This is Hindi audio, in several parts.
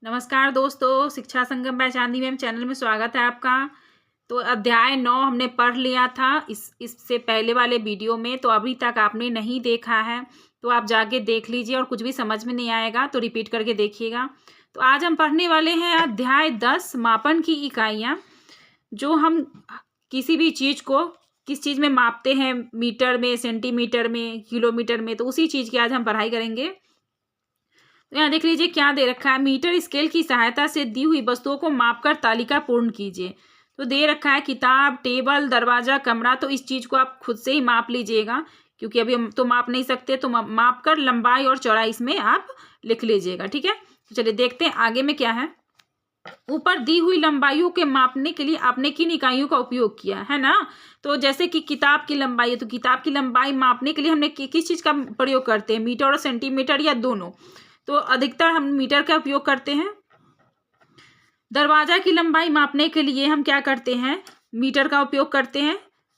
नमस्कार दोस्तों, शिक्षा संगम बाय चांदी मैम चैनल में स्वागत है आपका। तो अध्याय 9 हमने पढ़ लिया था इससे पहले वाले वीडियो में। तो अभी तक आपने नहीं देखा है तो आप जाके देख लीजिए, और कुछ भी समझ में नहीं आएगा तो रिपीट करके देखिएगा। तो आज हम पढ़ने वाले हैं अध्याय 10 मापन की इकाइयाँ। जो हम किसी भी चीज़ को किस चीज़ में मापते हैं, मीटर में, सेंटीमीटर में, किलोमीटर में, तो उसी चीज़ की आज हम पढ़ाई करेंगे। तो यहाँ देख लीजिए क्या दे रखा है। मीटर स्केल की सहायता से दी हुई वस्तुओं को मापकर तालिका पूर्ण कीजिए। तो दे रखा है किताब, टेबल, दरवाजा, कमरा। तो इस चीज़ को आप खुद से ही माप लीजिएगा, क्योंकि अभी हम तो माप नहीं सकते। तो माप कर लंबाई और चौड़ाई इसमें आप लिख लीजिएगा, ठीक है। तो चलिए देखते हैं आगे में क्या है। ऊपर दी हुई लंबाइयों के मापने के लिए आपने किन इकाइयों का उपयोग किया है ना। तो जैसे कि किताब की लंबाई है, तो किताब की लंबाई मापने के लिए हमने किस चीज़ का प्रयोग करते हैं, मीटर और सेंटीमीटर या दोनों। तो अधिकतर हम मीटर का उपयोग करते हैं। दरवाजा की लंबाई मापने के लिए हम क्या करते हैं, मीटर का उपयोग करते हैं।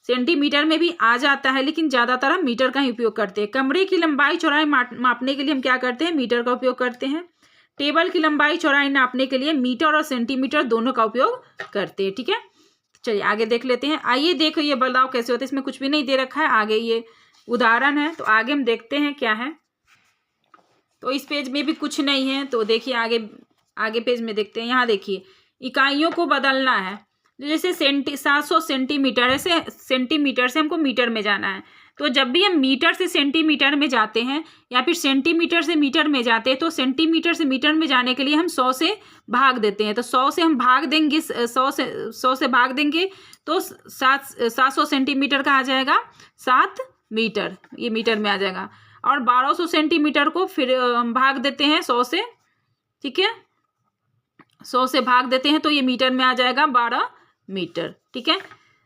सेंटीमीटर में भी आ जाता है, लेकिन ज़्यादातर हम मीटर का ही उपयोग करते हैं। कमरे की लंबाई चौड़ाई मापने के लिए हम क्या करते हैं, मीटर का उपयोग करते हैं। टेबल की लंबाई चौड़ाई नापने के लिए मीटर और सेंटीमीटर दोनों का उपयोग करते हैं, ठीक है। चलिए आगे देख लेते हैं। आइए देखो ये बदलाव कैसे होते हैं। इसमें कुछ भी नहीं दे रखा है, आगे ये उदाहरण है। तो आगे हम देखते हैं क्या है। तो इस पेज में भी कुछ नहीं है, तो देखिए आगे पेज में देखते हैं। यहाँ देखिए इकाइयों को बदलना है। जैसे 700 सेंटीमीटर, ऐसे सेंटीमीटर से हमको मीटर में जाना है। तो जब भी हम मीटर से सेंटीमीटर में जाते हैं या फिर सेंटीमीटर से मीटर में जाते हैं, तो सेंटीमीटर से मीटर में जाने के लिए हम 100 से भाग देते हैं। तो 100 से हम भाग देंगे, 100 से भाग देंगे तो 700 सेंटीमीटर का आ जाएगा 7 मीटर, ये मीटर में आ जाएगा। और 1200 सेंटीमीटर को फिर हम भाग देते हैं 100 से, ठीक है। 100 से भाग देते हैं तो ये मीटर में आ जाएगा 12 मीटर, ठीक है।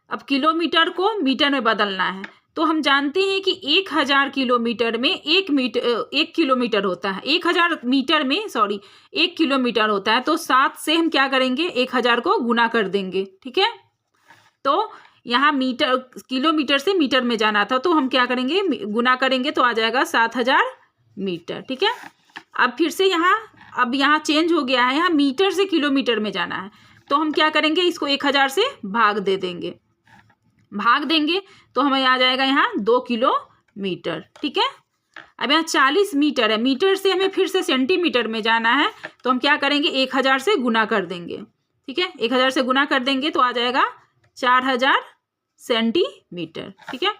अब किलोमीटर को मीटर में बदलना है। तो हम जानते हैं कि 1000 किलोमीटर में 1 किलोमीटर होता है। 1000 मीटर में 1 किलोमीटर होता है। तो 7 से हम क्या करेंगे, 1000 को गुना कर देंगे, ठीक है। तो यहाँ किलोमीटर से मीटर में जाना था, तो हम क्या करेंगे, गुना करेंगे तो आ जाएगा 7000 मीटर, ठीक है। अब फिर से यहाँ चेंज हो गया है, यहाँ मीटर से किलोमीटर में जाना है। तो हम क्या करेंगे, इसको 1000 से भाग देंगे तो हमें आ जाएगा यहाँ 2 किलोमीटर, ठीक है। अब यहाँ 40 मीटर है। मीटर से हमें फिर से सेंटीमीटर में जाना है, तो हम क्या करेंगे, 1000 से गुना कर देंगे, ठीक है। 1000 से गुना कर देंगे तो आ जाएगा 4000 सेंटीमीटर, ठीक है।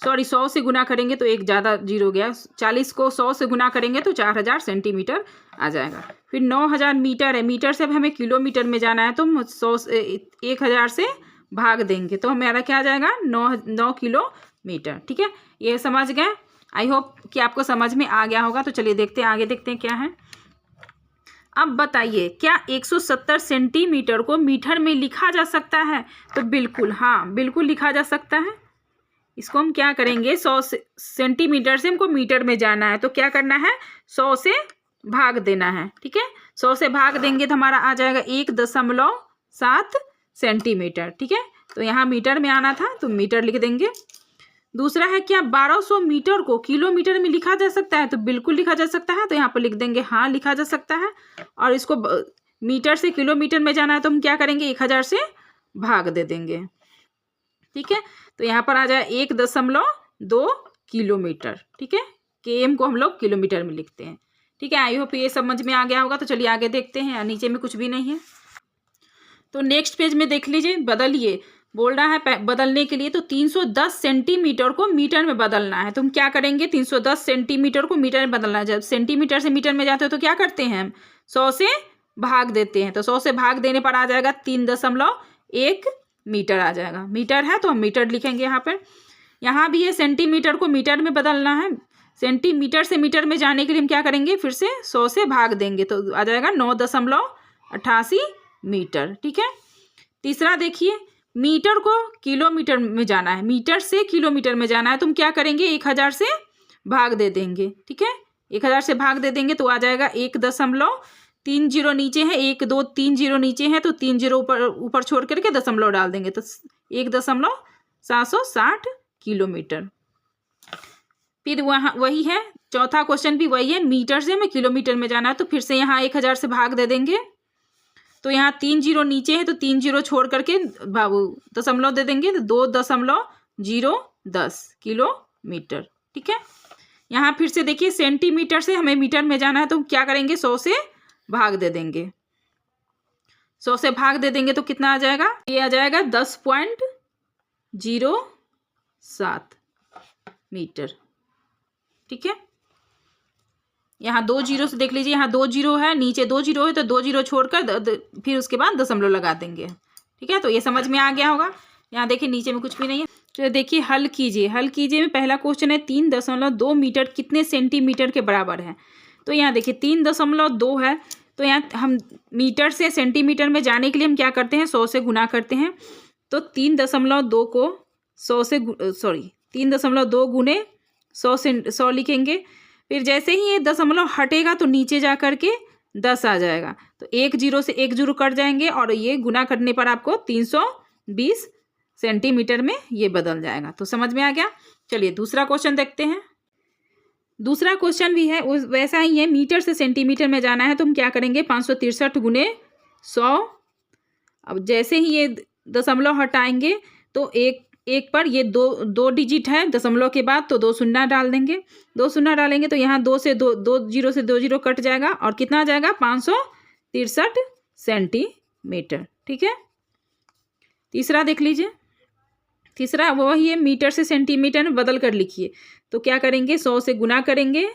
100 से गुना करेंगे तो एक ज़्यादा जीरो गया। 40 को 100 से गुना करेंगे तो 4000 सेंटीमीटर आ जाएगा। फिर 9000 मीटर है। मीटर से अब हमें किलोमीटर में जाना है, तो हम 1000 से भाग देंगे तो हमारा क्या आ जाएगा, 9 किलोमीटर, ठीक है। ये समझ गए। आई होप कि आपको समझ में आ गया होगा। तो चलिए देखते हैं, आगे देखते हैं क्या है। अब बताइए, क्या 170 सेंटीमीटर को मीटर में लिखा जा सकता है। तो बिल्कुल, हाँ बिल्कुल लिखा जा सकता है। इसको हम क्या करेंगे, 100 सेंटीमीटर से हमको मीटर में जाना है, तो क्या करना है, 100 से भाग देना है, ठीक है। 100 से भाग देंगे तो हमारा आ जाएगा 1.7 सेंटीमीटर, ठीक है। तो यहाँ मीटर में आना था तो मीटर लिख देंगे। दूसरा है, क्या 1200 मीटर को किलोमीटर में लिखा जा सकता है। तो बिल्कुल लिखा जा सकता है। तो यहाँ पर लिख देंगे हाँ लिखा जा सकता है। और इसको मीटर से किलोमीटर में जाना है, तो हम क्या करेंगे, 1000 से भाग दे देंगे, ठीक है। तो यहाँ पर आ जाए 1.2 किलोमीटर, ठीक है। केएम को हम लोग किलोमीटर में लिखते हैं, ठीक है। आई होप ये समझ में आ गया होगा। तो चलिए आगे देखते हैं। नीचे में कुछ भी नहीं है। तो नेक्स्ट पेज में देख लीजिए, बदलिए बोल रहा है बदलने के लिए। तो 310 सेंटीमीटर को मीटर में बदलना है। तो हम क्या करेंगे, 310 सेंटीमीटर को मीटर में बदलना है। जब सेंटीमीटर से मीटर में जाते हो तो क्या करते हैं, हम 100 से भाग देते हैं। तो 100 से भाग देने पर आ जाएगा 3.1 मीटर आ जाएगा। मीटर है तो हम मीटर लिखेंगे यहाँ पर। यहाँ भी है, सेंटीमीटर को मीटर में बदलना है। सेंटीमीटर से मीटर में जाने के लिए हम क्या करेंगे, फिर से 100 से भाग देंगे तो आ जाएगा 9.88 मीटर, ठीक है। तीसरा देखिए, मीटर को किलोमीटर में जाना है। मीटर से किलोमीटर में जाना है, तो हम क्या करेंगे, 1000 से भाग दे देंगे, ठीक है। 1000 से भाग दे देंगे तो आ जाएगा 1.30 नीचे है, 1 2 3 0 नीचे है, तो 3 0 ऊपर छोड़ करके दशमलव डाल देंगे, तो 1.760 किलोमीटर। फिर वहाँ वही है, चौथा क्वेश्चन भी वही है, मीटर से हमें किलोमीटर में जाना है। तो फिर से यहाँ 1000 से भाग दे देंगे। तो यहाँ 3 जीरो नीचे है तो 3 जीरो छोड़ करके दशमलव दे देंगे तो 2.010 किलोमीटर। ठीक है, यहाँ फिर से देखिए सेंटीमीटर से हमें मीटर में जाना है तो क्या करेंगे, 100 से भाग दे देंगे। 100 से भाग दे देंगे तो कितना आ जाएगा, ये आ जाएगा 10.07 मीटर। ठीक है, यहाँ 2 जीरो से देख लीजिए, यहाँ 2 जीरो है, नीचे 2 जीरो है तो 2 जीरो छोड़कर फिर उसके बाद दशमलव लगा देंगे। ठीक है, तो ये समझ में आ गया होगा। यहाँ देखिए नीचे में कुछ भी नहीं है। तो देखिए हल कीजिए, हल कीजिए में पहला क्वेश्चन है 3.2 मीटर कितने सेंटीमीटर के बराबर है। तो यहाँ देखिए 3.2 है, तो यहाँ हम मीटर से सेंटीमीटर में जाने के लिए हम क्या करते हैं, 100 से गुना करते हैं। तो 3.2 को 100 से 3.2 गुने 100 लिखेंगे। फिर जैसे ही ये दशमलव हटेगा तो नीचे जा करके 10 आ जाएगा। तो 1 जीरो से 1 जीरो कट जाएंगे और ये गुना करने पर आपको 320 सेंटीमीटर में ये बदल जाएगा। तो समझ में आ गया। चलिए दूसरा क्वेश्चन देखते हैं। दूसरा क्वेश्चन भी है वैसा ही है, मीटर से सेंटीमीटर में जाना है तो हम क्या करेंगे, 563 गुने 100। अब जैसे ही ये दशमलव हटाएंगे तो एक पर ये दो डिजिट है दशमलव के बाद, तो 2 शून्य डाल देंगे। 2 शून्य डालेंगे तो यहाँ 2 जीरो से 2 जीरो कट जाएगा और कितना आ जाएगा, 563 सेंटीमीटर। ठीक है, तीसरा देख लीजिए। तीसरा वही है, मीटर से सेंटीमीटर में बदल कर लिखिए। तो क्या करेंगे, 100 से गुना करेंगे,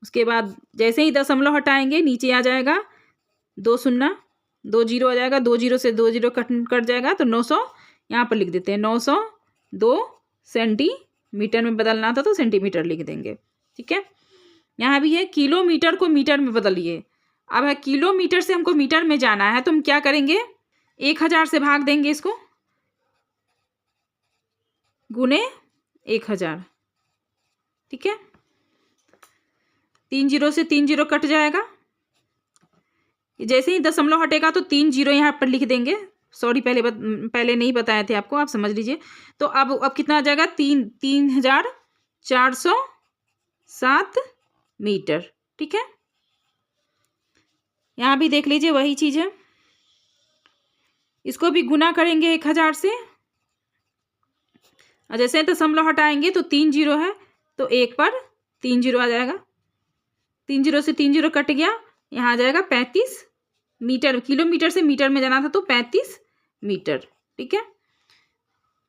उसके बाद जैसे ही दशमलव हटाएंगे नीचे आ जाएगा 2 शून्य, 2 जीरो आ जाएगा, 2 जीरो से 2 जीरो कट जाएगा तो 900 यहाँ पर लिख देते हैं। 902 सेंटीमीटर में बदलना था तो सेंटीमीटर लिख देंगे। ठीक है, यहाँ भी है किलोमीटर को मीटर में बदलिए। अब है किलोमीटर से हमको मीटर में जाना है तो हम क्या करेंगे, 1000 से भाग देंगे इसको, गुने 1000। ठीक है, 3 जीरो से 3 जीरो कट जाएगा, जैसे ही दशमलव हटेगा तो 3 जीरो यहाँ पर लिख देंगे। सॉरी, पहले नहीं बताए थे आपको, आप समझ लीजिए। तो अब कितना आ जाएगा, 3407 मीटर। ठीक है, यहाँ भी देख लीजिए वही चीज है, इसको भी गुना करेंगे 1000 से और जैसे दशमलव हटाएंगे तो 3 जीरो है तो एक पर 3 जीरो आ जाएगा। 3 जीरो से 3 जीरो कट गया, यहाँ आ जाएगा 35 मीटर। किलोमीटर से मीटर में जाना था तो 35 मीटर। ठीक है,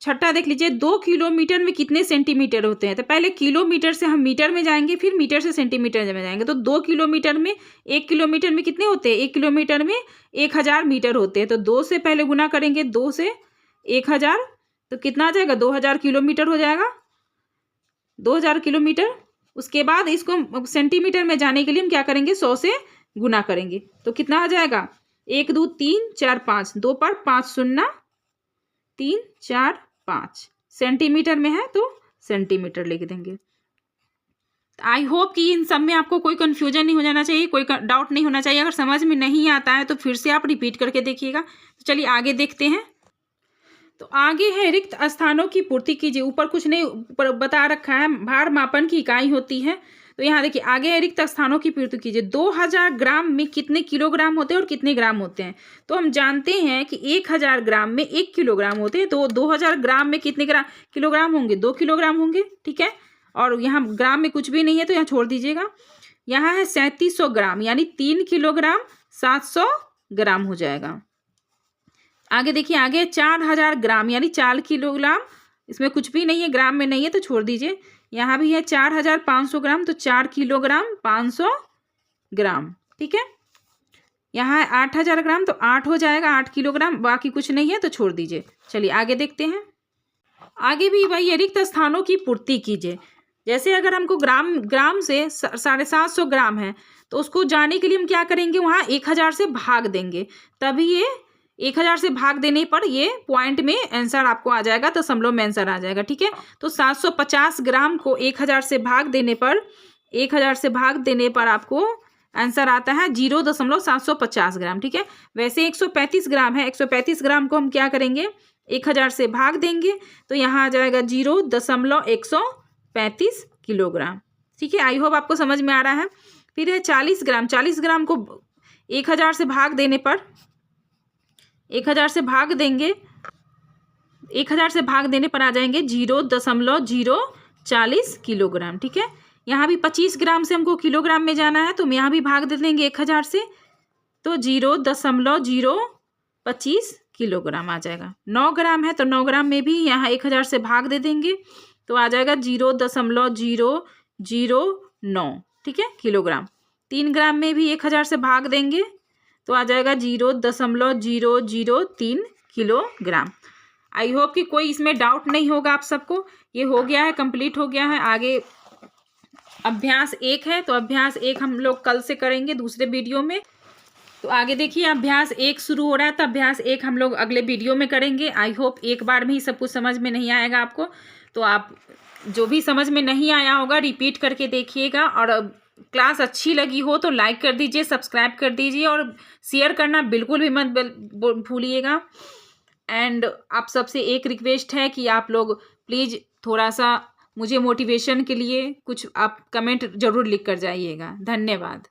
छठा देख लीजिए, 2 किलोमीटर में कितने सेंटीमीटर होते हैं। तो पहले किलोमीटर से हम मीटर में जाएंगे, फिर मीटर से सेंटीमीटर में जाएंगे। तो 2 किलोमीटर में, 1 किलोमीटर में कितने होते हैं, 1 किलोमीटर में 1000 मीटर होते हैं। तो 2 से पहले गुना करेंगे, 2 से 1000 तो कितना आ जाएगा, 2000 किलोमीटर हो जाएगा, 2000 किलोमीटर। उसके बाद इसको सेंटीमीटर में जाने के लिए हम क्या करेंगे, 100 से गुना करेंगे तो कितना आ जाएगा, 1 2 3 4 5, 2 पर 5 शून्य 3 4 5 सेंटीमीटर में है तो सेंटीमीटर लिख देंगे। आई होप कि इन सब में आपको कोई कंफ्यूजन नहीं हो जाना चाहिए, कोई डाउट नहीं होना चाहिए। अगर समझ में नहीं आता है तो फिर से आप रिपीट करके देखिएगा। तो चलिए आगे देखते हैं। तो आगे है, रिक्त स्थानों की पूर्ति कीजिए। ऊपर कुछ नहीं, ऊपर बता रखा है भार मापन की इकाई होती है। तो यहाँ देखिए आगे है, रिक्त स्थानों की पूर्ति कीजिए। 2000 ग्राम में कितने किलोग्राम होते हैं और कितने ग्राम होते हैं। तो हम जानते हैं कि 1000 ग्राम में 1 किलोग्राम होते हैं। तो 2000 ग्राम में कितने किलोग्राम होंगे, 2 किलोग्राम होंगे। ठीक है, और यहाँ ग्राम में कुछ भी नहीं है तो यहाँ छोड़ दीजिएगा। यहाँ है 3700 ग्राम, यानी 3 किलोग्राम 700 ग्राम हो जाएगा। आगे देखिए, आगे 4000 ग्राम यानी 4 किलोग्राम, इसमें कुछ भी नहीं है, ग्राम में नहीं है तो छोड़ दीजिए। यहाँ भी है 4500 ग्राम, तो 4 किलोग्राम 500 ग्राम। ठीक है, यहाँ है 8000 ग्राम, तो 8 हो जाएगा, 8 किलोग्राम, बाकी कुछ नहीं है तो छोड़ दीजिए। चलिए आगे देखते हैं। आगे भी वही रिक्त स्थानों की पूर्ति कीजिए। जैसे अगर हमको ग्राम से 750 ग्राम है तो उसको जाने के लिए हम क्या करेंगे, वहाँ 1000 से भाग देंगे, तभी ये 1000 से भाग देने पर ये पॉइंट में आंसर आपको आ जाएगा, दशमलव में आंसर आ जाएगा। ठीक है, तो 750 ग्राम को 1000 से भाग देने पर आपको आंसर आता है 0.750 ग्राम। ठीक है, वैसे 135 ग्राम है, 135 ग्राम को हम क्या करेंगे, 1000 से भाग देंगे तो यहाँ आ जाएगा 0.135 किलोग्राम। ठीक है, आई होप आपको समझ में आ रहा है। फिर है 40 ग्राम। 40 ग्राम को 1000 से भाग देने पर 1000 से भाग देंगे, 1000 से भाग देने पर आ जाएंगे 0.040 किलोग्राम। ठीक है, यहाँ भी 25 ग्राम से हमको किलोग्राम में जाना है, तो हम यहाँ भी भाग दे देंगे 1000 से, तो 0.025 किलोग्राम आ जाएगा। 9 ग्राम है तो 9 ग्राम में भी यहाँ 1000 से भाग दे देंगे, तो आ जाएगा 0.009। ठीक है, किलोग्राम। 3 ग्राम में भी 1000 से भाग देंगे, तो आ जाएगा 0.003 किलोग्राम। आई होप कि कोई इसमें डाउट नहीं होगा आप सबको। ये हो गया है, कंप्लीट हो गया है। आगे अभ्यास 1 है, तो अभ्यास 1 हम लोग कल से करेंगे दूसरे वीडियो में। तो आगे देखिए, अभ्यास 1 शुरू हो रहा है, तो अभ्यास 1 हम लोग अगले वीडियो में करेंगे। आई होप एक बार में ही सब कुछ समझ में नहीं आएगा आपको, तो आप जो भी समझ में नहीं आया होगा रिपीट करके देखिएगा। और क्लास अच्छी लगी हो तो लाइक कर दीजिए, सब्सक्राइब कर दीजिए और शेयर करना बिल्कुल भी मत भूलिएगा। एंड आप सबसे एक रिक्वेस्ट है कि आप लोग प्लीज़ थोड़ा सा मुझे मोटिवेशन के लिए कुछ आप कमेंट ज़रूर लिख कर जाइएगा। धन्यवाद।